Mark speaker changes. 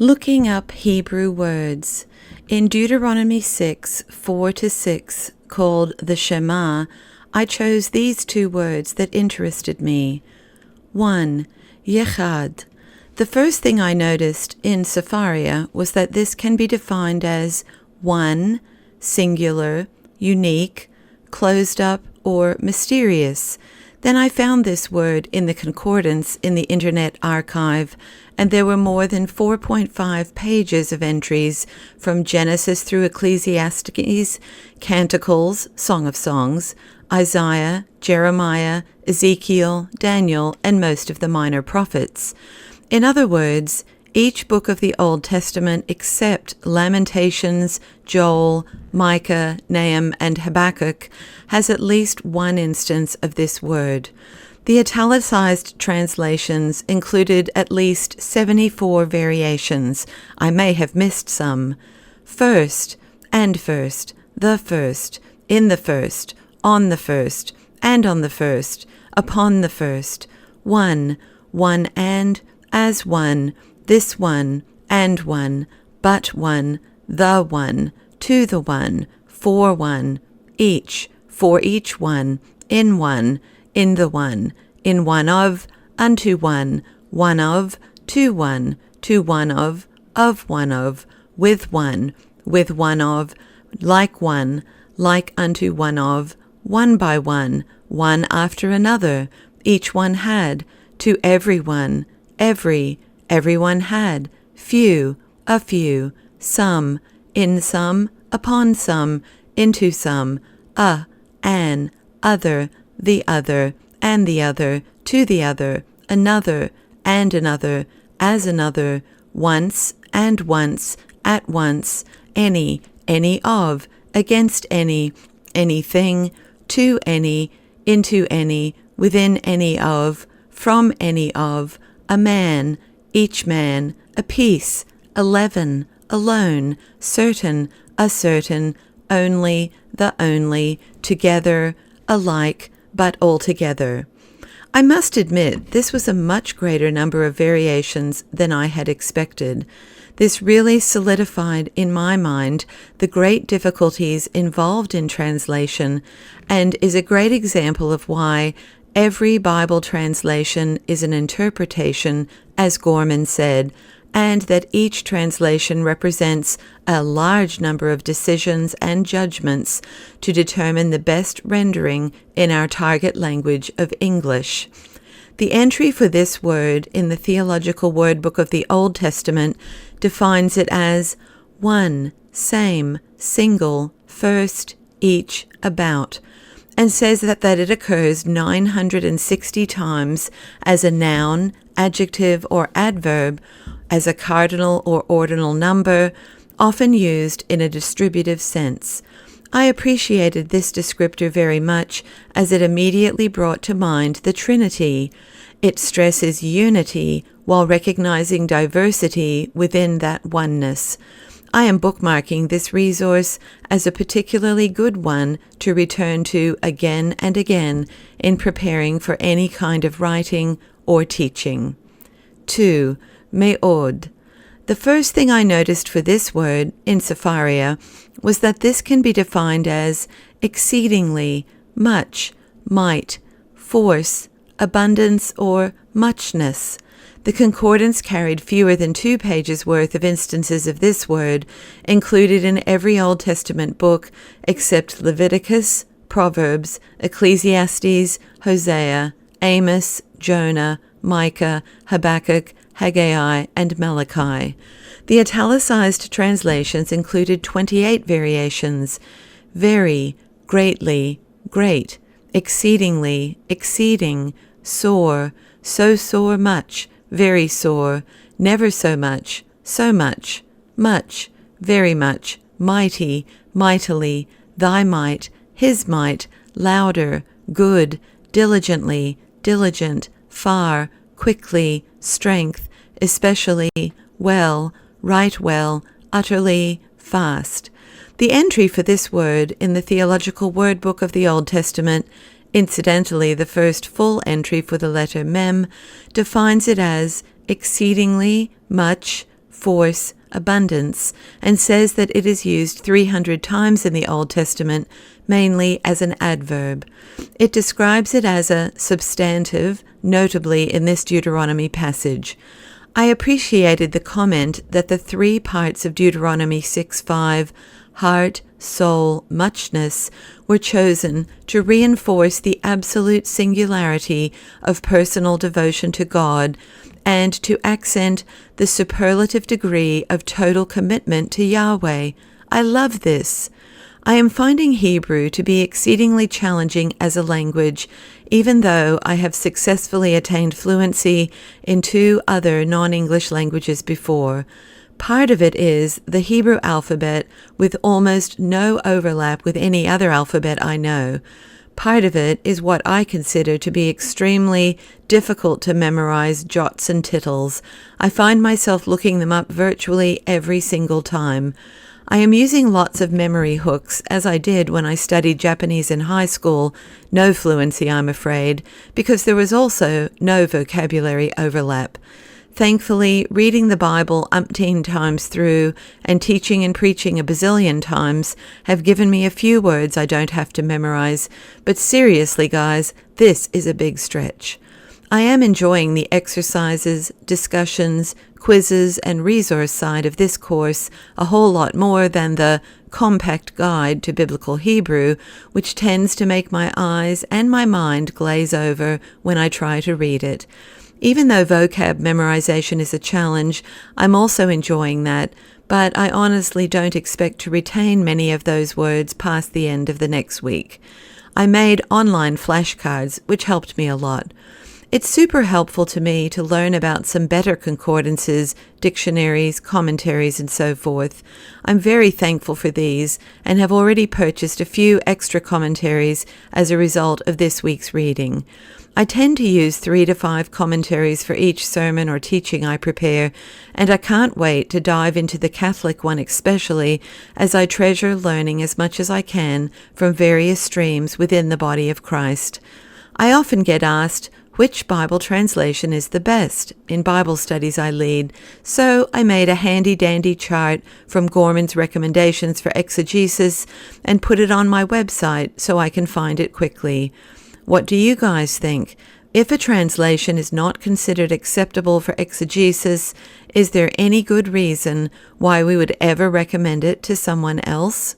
Speaker 1: Looking up Hebrew words. In Deuteronomy 6:4-6, called the Shema, I chose these two words that interested me. 1. Yechad. The first thing I noticed in Sepharia was that this can be defined as one, singular, unique, closed up, or mysterious. Then I found this word in the concordance in the Internet Archive, and there were more than 4.5 pages of entries from Genesis through Ecclesiastes, Canticles, Song of Songs, Isaiah, Jeremiah, Ezekiel, Daniel, and most of the minor prophets. In other words, each book of the Old Testament except Lamentations, Joel, Micah, Nahum, and Habakkuk has at least one instance of this word. The italicized translations included at least 74 variations. I may have missed some. First, and first, the first, in the first, on the first, and on the first, upon the first, one and, as one, this one, and one, but one, the one, to the one, for one, each, for each one, in the one, in one of, unto one of, to one of one of, with one of, like unto one of, one by one after another, each one had, to everyone, everyone had, few, a few, some, in some, upon some, into some, an, other, the other, and the other, to the other, another, and another, as another, once, and once, at once, any of, against any, anything, to any, into any, within any of, from any of, a man, each man, a piece, 11, alone, certain, a certain, only, the only, together, alike, but altogether. I must admit, this was a much greater number of variations than I had expected. This really solidified in my mind the great difficulties involved in translation, and is a great example of why every Bible translation is an interpretation, as Gorman said, and that each translation represents a large number of decisions and judgments to determine the best rendering in our target language of English. The entry for this word in the Theological Word Book of the Old Testament defines it as one, same, single, first, each, about, and says that it occurs 960 times as a noun, adjective, or adverb, as a cardinal or ordinal number, often used in a distributive sense. I appreciated this descriptor very much, as it immediately brought to mind the Trinity. It stresses unity while recognizing diversity within that oneness. I am bookmarking this resource as a particularly good one to return to again and again in preparing for any kind of writing or teaching. 2. Me'od. The first thing I noticed for this word in Sepharia was that this can be defined as exceedingly, much, might, force, abundance, or muchness. The concordance carried fewer than 2 pages worth of instances of this word, included in every Old Testament book except Leviticus, Proverbs, Ecclesiastes, Hosea, Amos, Jonah, Micah, Habakkuk, Haggai, and Malachi. The italicized translations included 28 variations: very, greatly, great, exceedingly, exceeding, sore, so sore much, very sore, never so much, much, very much, mighty, mightily, thy might, his might, louder, good, diligently, diligent, far, quickly, strength, especially, well, right well, utterly, fast. The entry for this word in the Theological Word Book of the Old Testament, incidentally the first full entry for the letter Mem, defines it as exceedingly, much, force, abundance, and says that it is used 300 times in the Old Testament, mainly as an adverb. It describes it as a substantive, notably in this Deuteronomy passage. I appreciated the comment that the three parts of Deuteronomy 6:5, heart, soul, muchness, were chosen to reinforce the absolute singularity of personal devotion to God and to accent the superlative degree of total commitment to Yahweh. I love this. I am finding Hebrew to be exceedingly challenging as a language, even though I have successfully attained fluency in 2 other non-English languages before. Part of it is the Hebrew alphabet with almost no overlap with any other alphabet I know. Part of it is what I consider to be extremely difficult to memorize jots and tittles. I find myself looking them up virtually every single time. I am using lots of memory hooks, as I did when I studied Japanese in high school. No fluency, I'm afraid, because there was also no vocabulary overlap. Thankfully, reading the Bible umpteen times through and teaching and preaching a bazillion times have given me a few words I don't have to memorize. But seriously, guys, this is a big stretch. I am enjoying the exercises, discussions, quizzes, and resource side of this course a whole lot more than the compact guide to biblical Hebrew, which tends to make my eyes and my mind glaze over when I try to read it. Even though vocab memorization is a challenge, I'm also enjoying that, but I honestly don't expect to retain many of those words past the end of the next week. I made online flashcards, which helped me a lot. It's super helpful to me to learn about some better concordances, dictionaries, commentaries, and so forth. I'm very thankful for these and have already purchased a few extra commentaries as a result of this week's reading. I tend to use 3 to 5 commentaries for each sermon or teaching I prepare, and I can't wait to dive into the Catholic one especially, as I treasure learning as much as I can from various streams within the body of Christ. I often get asked, which Bible translation is the best in Bible studies I lead, so I made a handy-dandy chart from Gorman's recommendations for exegesis and put it on my website so I can find it quickly. What do you guys think? If a translation is not considered acceptable for exegesis, is there any good reason why we would ever recommend it to someone else?